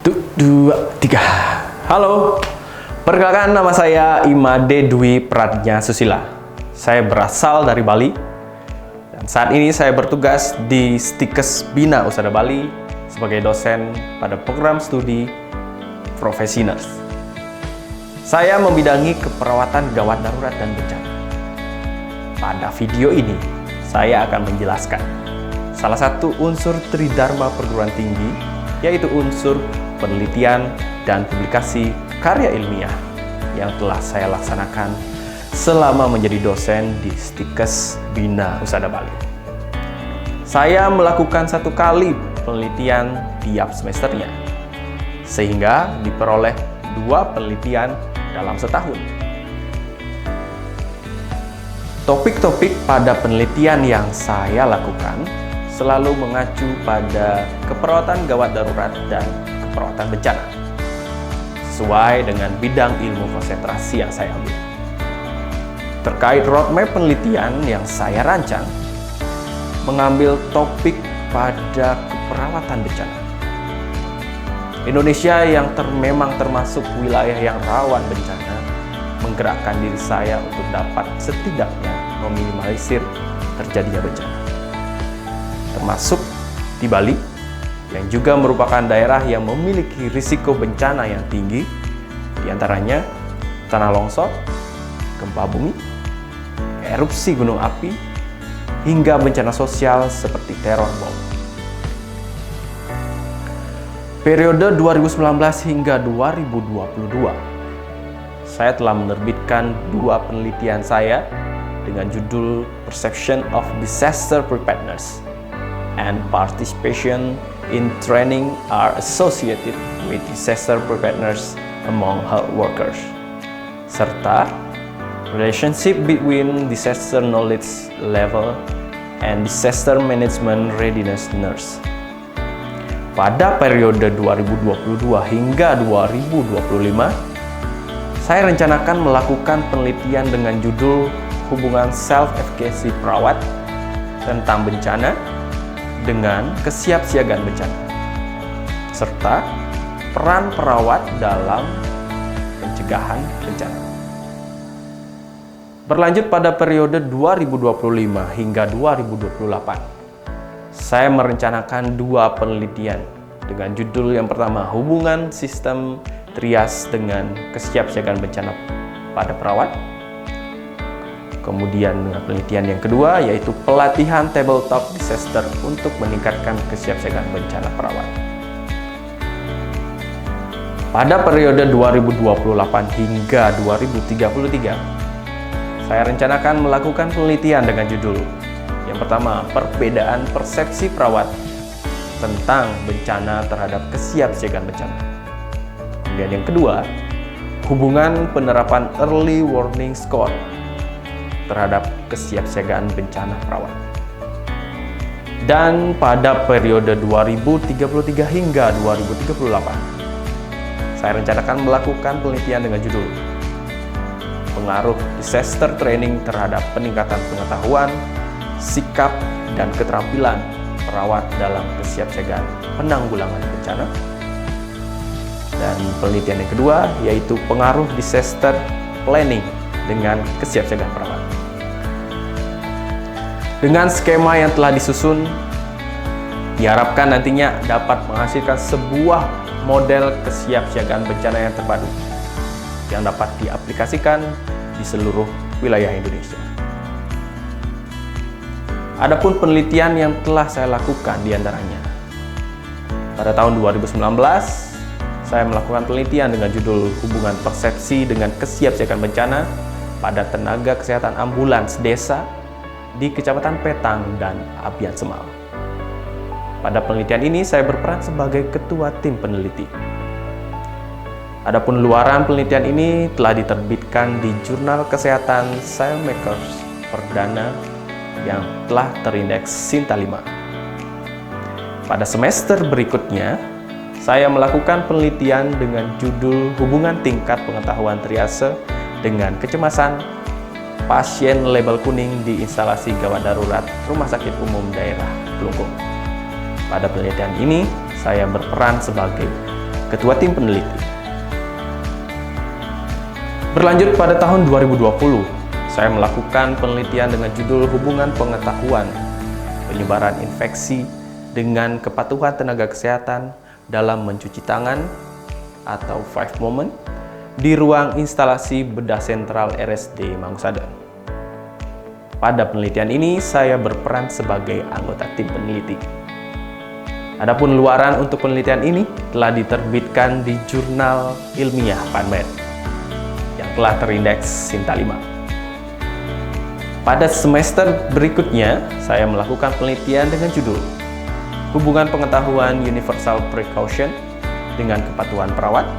Dua, tiga. Halo, perkenalkan nama saya Imade Dwi Pradnya Susila. Saya berasal dari Bali dan saat ini saya bertugas di Stikes Bina Usada Bali sebagai dosen pada program studi Profesi Nurse. Saya membidangi keperawatan gawat darurat dan bencana. Pada video ini, saya akan menjelaskan salah satu unsur Tridharma perguruan tinggi, yaitu unsur penelitian dan publikasi karya ilmiah yang telah saya laksanakan selama menjadi dosen di Stikes Bina Usada Bali. Saya melakukan 1 kali penelitian tiap semesternya, sehingga diperoleh 2 penelitian dalam setahun. Topik-topik pada penelitian yang saya lakukan selalu mengacu pada keperawatan gawat darurat dan keperawatan bencana, sesuai dengan bidang ilmu konsentrasi yang saya ambil. Terkait roadmap penelitian yang saya rancang, mengambil topik pada keperawatan bencana. Indonesia yang memang termasuk wilayah yang rawan bencana, menggerakkan diri saya untuk dapat setidaknya meminimalisir terjadinya bencana. Termasuk di Bali, yang juga merupakan daerah yang memiliki risiko bencana yang tinggi, diantaranya tanah longsor, gempa bumi, erupsi gunung api, hingga bencana sosial seperti teror bom. Periode 2019 hingga 2022, saya telah menerbitkan 2 penelitian saya dengan judul Perception of Disaster Preparedness and Participation in Training are Associated with Disaster Preparedness among Health Workers, serta Relationship between Disaster Knowledge Level and Disaster Management Readiness Nurse. Pada periode 2022 hingga 2025, saya rencanakan melakukan penelitian dengan judul Hubungan Self-Efficacy Perawat tentang bencana dengan kesiapsiagaan bencana, serta peran perawat dalam pencegahan bencana. Berlanjut pada periode 2025 hingga 2028, saya merencanakan 2 penelitian dengan judul yang pertama, Hubungan Sistem Trias dengan Kesiapsiagaan Bencana pada Perawat. Kemudian penelitian yang kedua yaitu pelatihan tabletop disaster untuk meningkatkan kesiapsiagaan bencana perawat. Pada periode 2028 hingga 2033, saya rencanakan melakukan penelitian dengan judul yang pertama, perbedaan persepsi perawat tentang bencana terhadap kesiapsiagaan bencana. Kemudian yang kedua, hubungan penerapan early warning score terhadap kesiapsiagaan bencana perawat. Dan pada periode 2033 hingga 2038, saya rencanakan melakukan penelitian dengan judul Pengaruh Disaster Training terhadap peningkatan pengetahuan, sikap, dan keterampilan perawat dalam kesiapsiagaan penanggulangan bencana. Dan penelitian yang kedua yaitu pengaruh disaster planning dengan kesiapsiagaan perawat. Dengan skema yang telah disusun, diharapkan nantinya dapat menghasilkan sebuah model kesiapsiagaan bencana yang terpadu yang dapat diaplikasikan di seluruh wilayah Indonesia. Adapun penelitian yang telah saya lakukan diantaranya, pada tahun 2019, saya melakukan penelitian dengan judul Hubungan Persepsi dengan Kesiapsiagaan Bencana pada tenaga kesehatan ambulans desa di Kecamatan Petang dan Abian Semal. Pada penelitian ini, saya berperan sebagai ketua tim peneliti. Adapun luaran penelitian ini telah diterbitkan di Jurnal Kesehatan Cellmakers Perdana yang telah terindeks Sinta 5. Pada semester berikutnya, saya melakukan penelitian dengan judul Hubungan Tingkat Pengetahuan Triase dengan Kecemasan Pasien Label Kuning di Instalasi Gawat Darurat Rumah Sakit Umum Daerah Kelungkung. Pada penelitian ini, saya berperan sebagai Ketua Tim Peneliti. Berlanjut pada tahun 2020, saya melakukan penelitian dengan judul Hubungan Pengetahuan Penyebaran Infeksi dengan Kepatuhan Tenaga Kesehatan dalam Mencuci Tangan atau 5 Moment di ruang instalasi bedah sentral RSD Mangusada. Pada penelitian ini, saya berperan sebagai anggota tim peneliti. Adapun luaran untuk penelitian ini telah diterbitkan di jurnal ilmiah PubMed yang telah terindeks Sinta 5. Pada semester berikutnya, saya melakukan penelitian dengan judul Hubungan Pengetahuan Universal Precaution dengan Kepatuhan Perawat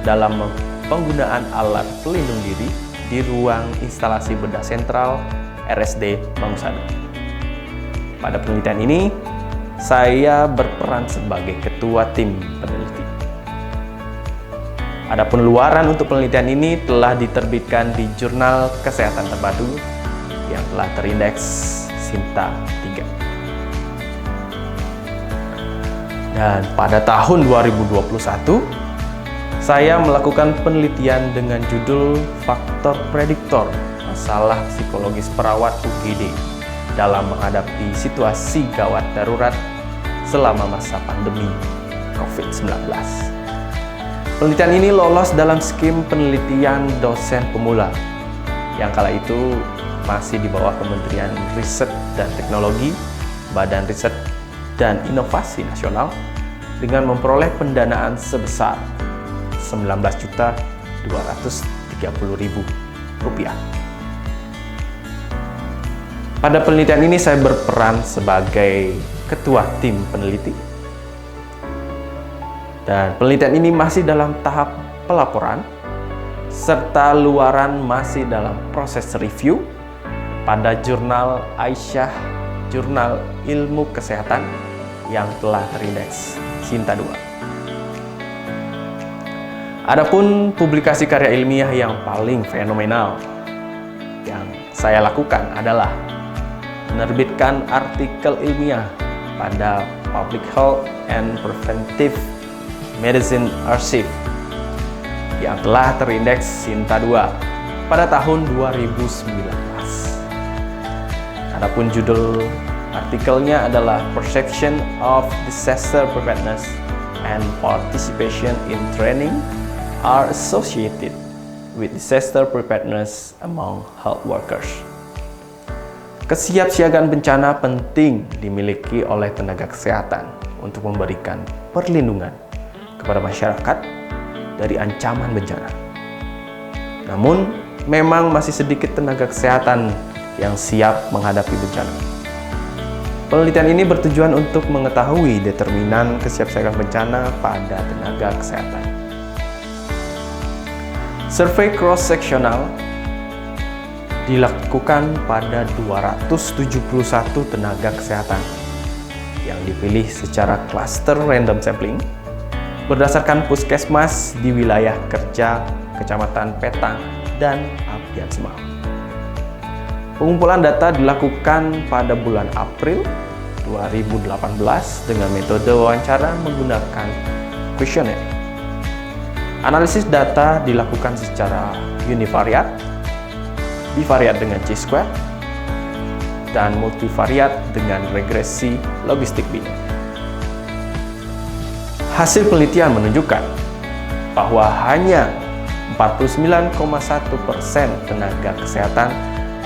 dalam penggunaan alat pelindung diri di ruang instalasi bedah sentral RSD Mangusada. Pada penelitian ini, saya berperan sebagai ketua tim peneliti. Adapun luaran untuk penelitian ini telah diterbitkan di Jurnal Kesehatan Terpadu yang telah terindeks Sinta 3. Dan pada tahun 2021, saya melakukan penelitian dengan judul Faktor Prediktor Masalah Psikologis Perawat UGD dalam menghadapi situasi gawat darurat selama masa pandemi COVID-19. Penelitian ini lolos dalam skim penelitian dosen pemula yang kala itu masih di bawah Kementerian Riset dan Teknologi, Badan Riset dan Inovasi Nasional dengan memperoleh pendanaan sebesar Rp19.230.000. Pada penelitian ini saya berperan sebagai ketua tim peneliti. Dan penelitian ini masih dalam tahap pelaporan serta luaran masih dalam proses review pada jurnal Aisyah, Jurnal Ilmu Kesehatan yang telah terindeks Sinta 2. Adapun publikasi karya ilmiah yang paling fenomenal yang saya lakukan adalah menerbitkan artikel ilmiah pada Public Health and Preventive Medicine Archive yang telah terindeks Sinta 2 pada tahun 2019. Adapun judul artikelnya adalah Perception of Disaster Preparedness and Participation in Training are Associated with Disaster Preparedness Among Health Workers. Kesiapsiagaan bencana penting dimiliki oleh tenaga kesehatan untuk memberikan perlindungan kepada masyarakat dari ancaman bencana. Namun, memang masih sedikit tenaga kesehatan yang siap menghadapi bencana. Penelitian ini bertujuan untuk mengetahui determinan kesiapsiagaan bencana pada tenaga kesehatan. Survei cross-sectional dilakukan pada 271 tenaga kesehatan yang dipilih secara cluster random sampling berdasarkan puskesmas di wilayah kerja Kecamatan Petang dan Abdian Semau. Pengumpulan data dilakukan pada bulan April 2018 dengan metode wawancara menggunakan kuesioner. Analisis data dilakukan secara univariat, bivariat dengan chi-square, dan multivariat dengan regresi logistik biner. Hasil penelitian menunjukkan bahwa hanya 49,1% tenaga kesehatan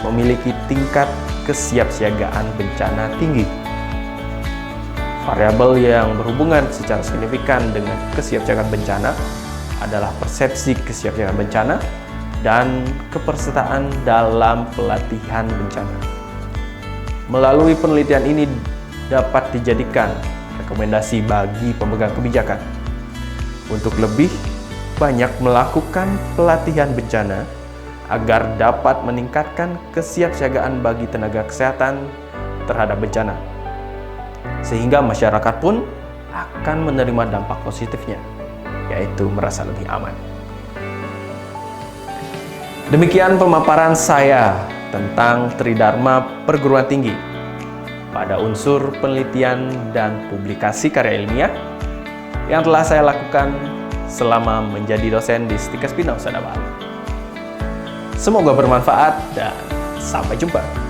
memiliki tingkat kesiapsiagaan bencana tinggi. Variabel yang berhubungan secara signifikan dengan kesiapsiagaan bencana adalah persepsi kesiapsiagaan bencana dan kepesertaan dalam pelatihan bencana. Melalui penelitian ini dapat dijadikan rekomendasi bagi pemegang kebijakan untuk lebih banyak melakukan pelatihan bencana agar dapat meningkatkan kesiapsiagaan bagi tenaga kesehatan terhadap bencana, sehingga masyarakat pun akan menerima dampak positifnya, yaitu merasa lebih aman. Demikian pemaparan saya tentang Tridharma Perguruan Tinggi pada unsur penelitian dan publikasi karya ilmiah yang telah saya lakukan selama menjadi dosen di Stikes Pindah Usada Bali. Semoga bermanfaat dan sampai jumpa.